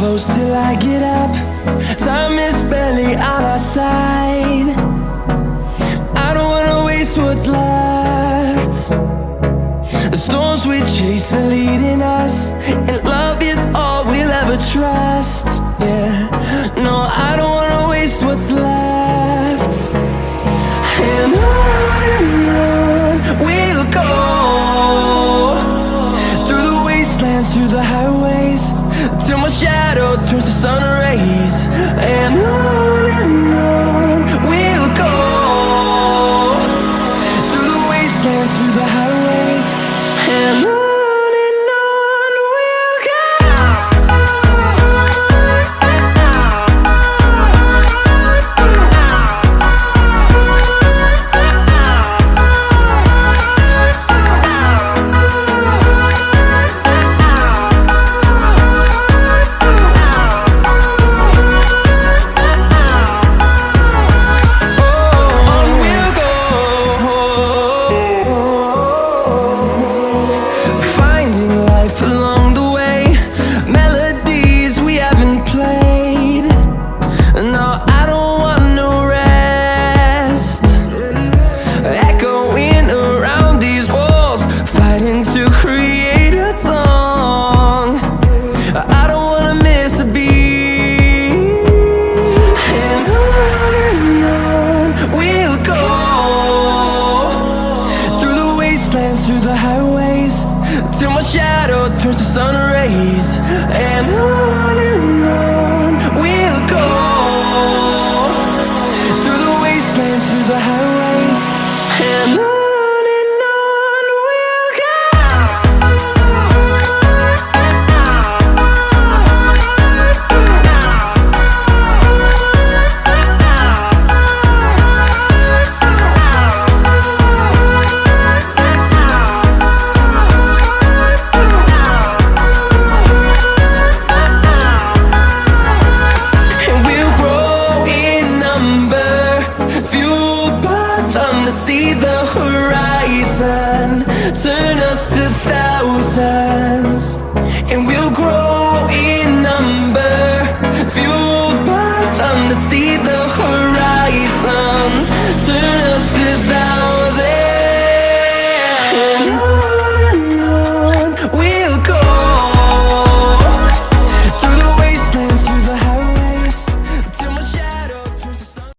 close till I get up. Time is barely on our side. I don't wanna waste what's left. The storms we chase are leading us, and love is all we'll ever trust. Yeah, no, I don't wanna waste what's left. And on we'll go, through the wastelands, through the highways, till my shadow turns to sun rays. And on we'll go, through the wastelands, through the highways, and on we'll go. Through the highways, till my shadow turns to sun rays. And on we'll go, through the wastelands, through the highways, and on we'll go. Fueled by them to see the horizon, turn us to thousands.